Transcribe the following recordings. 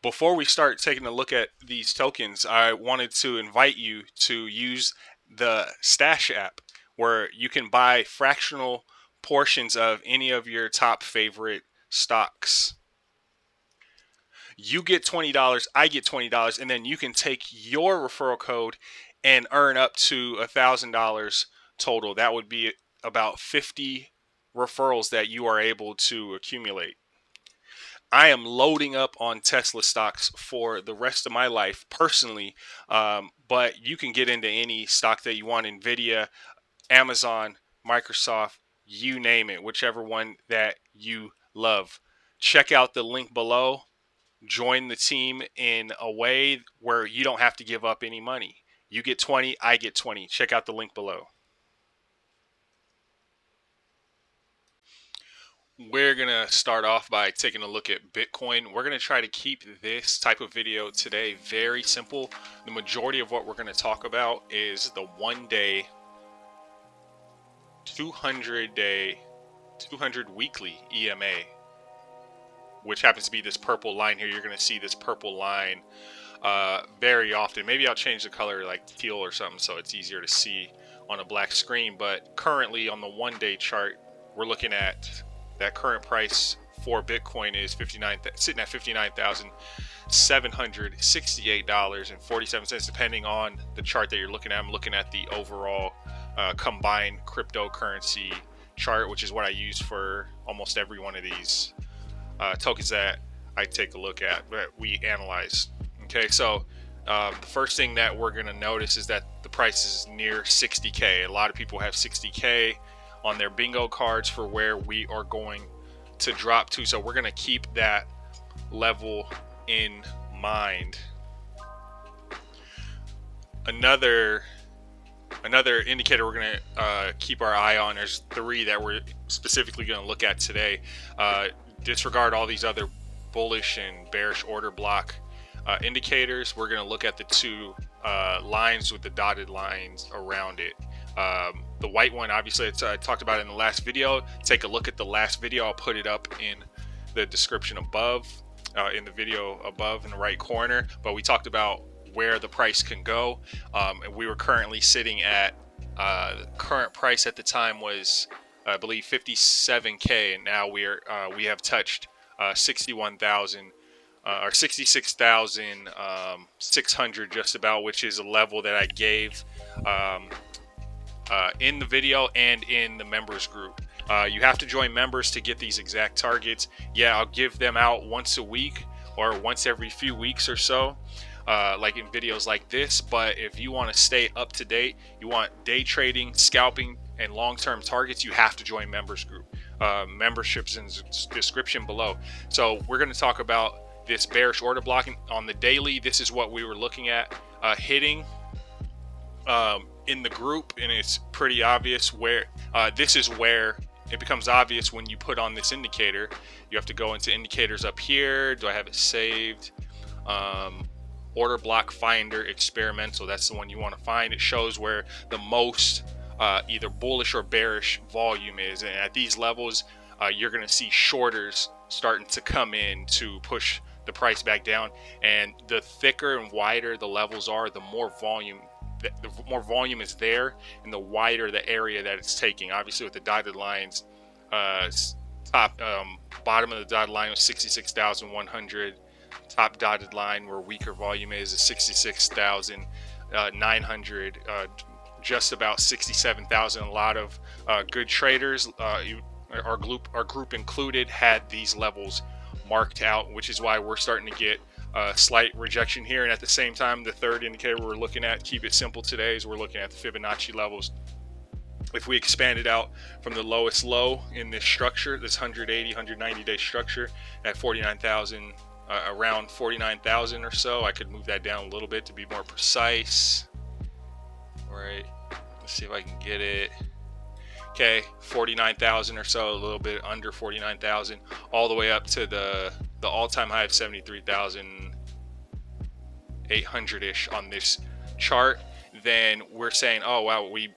Before we start taking a look at these tokens, I wanted to invite you to use the Stash app, where you can buy fractional portions of any of your top favorite stocks. You get $20, I get $20, and then you can take your referral code and earn up to $1,000 total. That would be about 50 referrals that you are able to accumulate. I am loading up on Tesla stocks for the rest of my life personally, but you can get into any stock that you want: Nvidia, Amazon, Microsoft, you name it, whichever one that you love. Check out the link below. Join the team in a way where you don't have to give up any money. You get 20, I get 20. Check out the link below. We're going to start off by taking a look at Bitcoin. We're going to try to keep this type of video today very simple. The majority of what we're going to talk about is the 1 day, 200 day, 200 weekly EMA, which happens to be this purple line here. You're going to see this purple line very often. Maybe I'll change the color like teal or something so it's easier to see on a black screen. But currently on the 1 day chart, we're looking at that current price for Bitcoin is sitting at $59,768.47, depending on the chart that you're looking at. I'm looking at the overall combined cryptocurrency chart, which is what I use for almost every one of these tokens that I take a look at, that we analyze. Okay, so the first thing that we're going to notice is that the price is near 60K. A lot of people have 60K on their bingo cards for where we are going to drop to. So we're going to keep that level in mind. Another indicator we're going to keep our eye on, there's three that we're specifically going to look at today. Disregard all these other bullish and bearish order block indicators. We're going to look at the two lines with the dotted lines around it. The white one, obviously, I talked about it in the last video. Take a look at the last video. I'll put it up in the description above, in the video above in the right corner. But we talked about where the price can go, and we were currently sitting at the current price at the time was, I believe, 57K, and now we have touched 61,000 or 66,600 just about, which is a level that I gave in the video and in the members group. You have to join members to get these exact targets. Yeah, I'll give them out once a week or once every few weeks or so, like in videos like this. But if you want to stay up to date, you want day trading, scalping, and long-term targets, you have to join members group. Memberships in the description below. So we're going to talk about this bearish order blocking on the daily. This is what we were looking at hitting in the group, and it's pretty obvious where this is where it becomes obvious when you put on this indicator. You have to go into indicators up here. Do I have it saved? Order block finder experimental, that's the one you want to find. It shows where the most either bullish or bearish volume is, and at these levels you're going to see shorters starting to come in to push the price back down. And the thicker and wider the levels are, the more volume is there, and the wider the area that it's taking. Obviously with the dotted lines, bottom of the dotted line was 66,100. Top dotted line where weaker volume is 66,900. Just about 67,000. A lot of good traders, our group included, had these levels marked out, which is why we're starting to get slight rejection here. And at the same time, the third indicator we're looking at, keep it simple today, is we're looking at the Fibonacci levels. If we expand it out from the lowest low in this structure, this 180, 190 day structure at 49,000, around 49,000 or so, I could move that down a little bit to be more precise. All right, let's see if I can get it. Okay, 49,000 or so, a little bit under 49,000, all the way up to the all-time high of 73,800-ish on this chart. Then we're saying, oh wow, we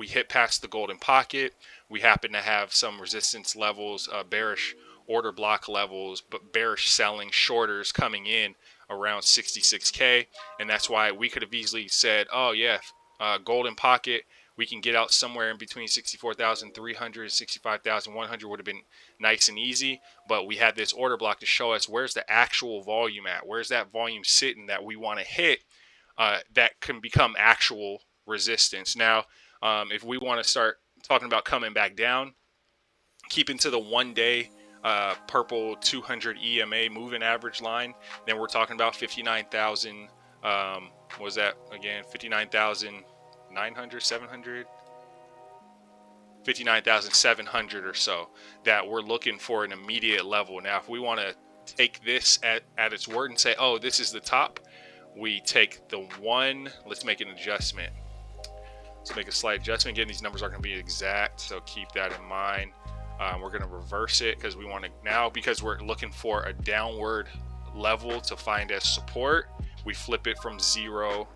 hit past the golden pocket. We happen to have some resistance levels, bearish order block levels, but bearish selling shorters coming in around 66K. And that's why we could have easily said, oh yeah, golden pocket, we can get out somewhere in between 64,300 and 65,100 would have been nice and easy. But we had this order block to show us where's the actual volume at, where's that volume sitting that we want to hit, that can become actual resistance. Now, if we want to start talking about coming back down, keeping to the 1 day purple 200 EMA moving average line, then we're talking about 59,000. What was that again? 59,900, 700, 59,700 or so that we're looking for an immediate level. Now, if we want to take this at its word and say, oh, this is the top, we take the one. Let's make an adjustment. Let's make a slight adjustment. Again, these numbers aren't going to be exact, so keep that in mind. We're going to reverse it because we want to now, because we're looking for a downward level to find as support. We flip it from zero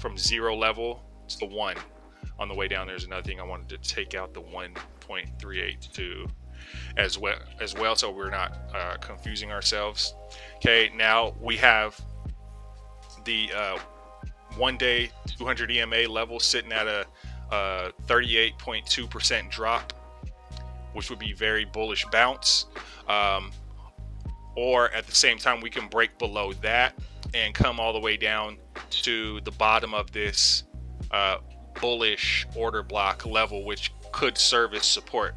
level to 1 on the way down. There's another thing I wanted to take out, the 1.382 as well, so we're not confusing ourselves. Okay, now we have the 1 day 200 EMA level sitting at a 38.2% drop, which would be very bullish bounce. Or at the same time, we can break below that and come all the way down to the bottom of this bullish order block level, which could serve as support.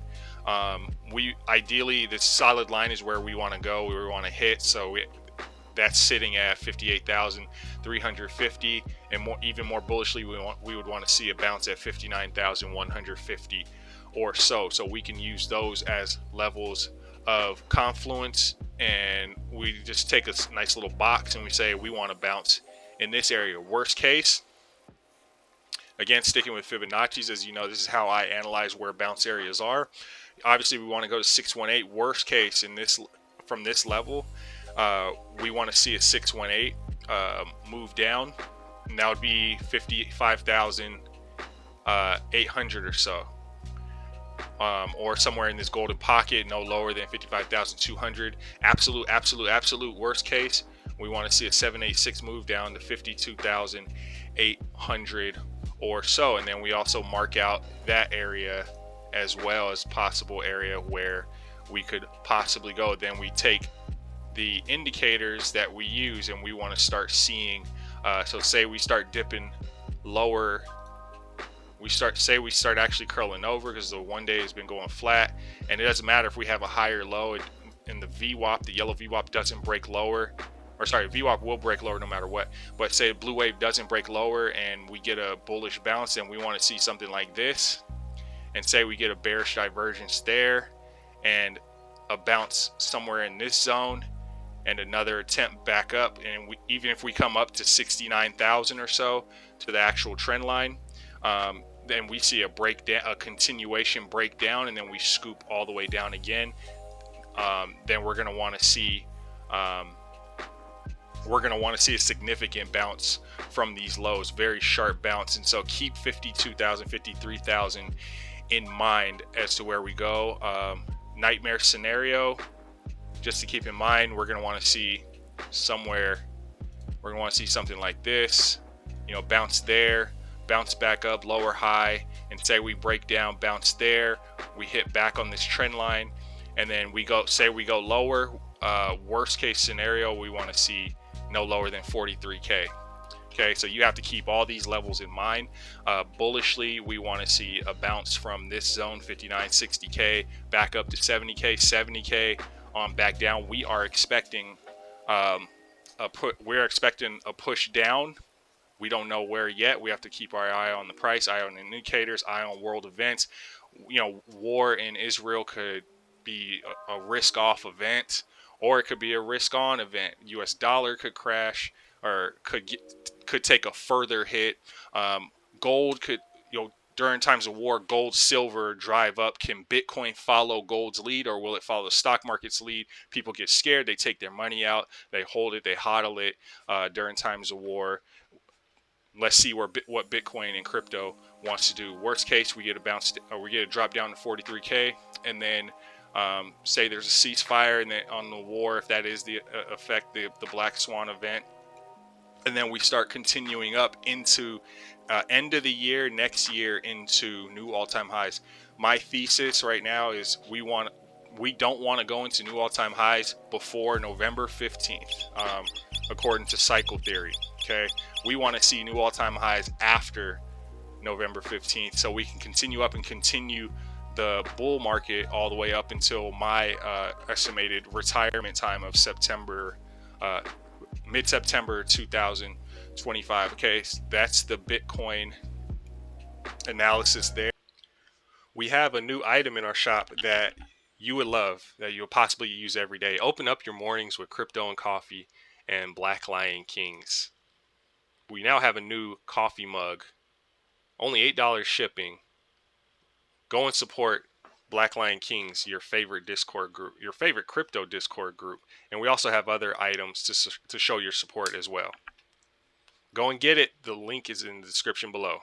We ideally, this solid line is where we want to go, where we want to hit. So that's sitting at 58,350, and even more bullishly, we would want to see a bounce at 59,150 or so. So we can use those as levels of confluence, and we just take a nice little box and we say we want to bounce in this area. Worst case, again, sticking with Fibonacci's, as you know, this is how I analyze where bounce areas are. Obviously, we want to go to 618. Worst case in this, from this level, we want to see a 618 move down, and that would be 55,800 or so. Or somewhere in this golden pocket, no lower than 55,200. Absolute worst case, we want to see a 786 move down to 52,800 or so. And then we also mark out that area as well as possible area where we could possibly go. Then we take the indicators that we use and we want to start seeing, so say we start dipping lower, we start actually curling over because the 1 day has been going flat, and it doesn't matter if we have a higher low in the VWAP, the yellow VWAP doesn't break lower, or sorry, VWAP will break lower no matter what, but say blue wave doesn't break lower and we get a bullish bounce, and we want to see something like this, and say we get a bearish divergence there and a bounce somewhere in this zone and another attempt back up, and even if we come up to 69,000 or so to the actual trend line, then we see a breakdown, a continuation breakdown, and then we scoop all the way down again. Then we're going to want to see a significant bounce from these lows, very sharp bounce. And so keep 52,000, 53,000 in mind as to where we go. Nightmare scenario, just to keep in mind, we're going to want to see somewhere, we're going to want to see something like this, you know, bounce there, bounce back up, lower high, and say we break down, bounce there, we hit back on this trend line, and then we go, say we go lower. Worst case scenario, we want to see no lower than 43K. Okay, so you have to keep all these levels in mind. Bullishly, we want to see a bounce from this zone, 59, 60K, back up to 70K, 70K, on back down. We are expecting a push down. We don't know where yet. We have to keep our eye on the price, eye on indicators, eye on world events. You know, war in Israel could be a risk-off event, or it could be a risk-on event. U.S. dollar could crash, or could take a further hit. Gold could, you know, during times of war, gold, silver drive up. Can Bitcoin follow gold's lead, or will it follow the stock market's lead? People get scared. They take their money out. They hold it. They hodl it during times of war. Let's see what Bitcoin and crypto wants to do. Worst case, we get a bounce, or we get a drop down to 43K, and then say there's a ceasefire and on the war, if that is the effect, the black swan event, and then we start continuing up into end of the year, next year, into new all-time highs. My thesis right now is we don't want to go into new all-time highs before November 15th, according to cycle theory. Okay, we want to see new all-time highs after November 15th, so we can continue up and continue the bull market all the way up until my estimated retirement time of September, mid-September 2025. Okay, so that's the Bitcoin analysis there. We have a new item in our shop that you would love, that you'll possibly use every day. Open up your mornings with crypto and coffee and Black Lion Kings. We now have a new coffee mug, only $8 shipping. Go and support Black Lion Kings, your favorite Discord group, your favorite crypto Discord group. And we also have other items to show your support as well. Go and get it. The link is in the description below.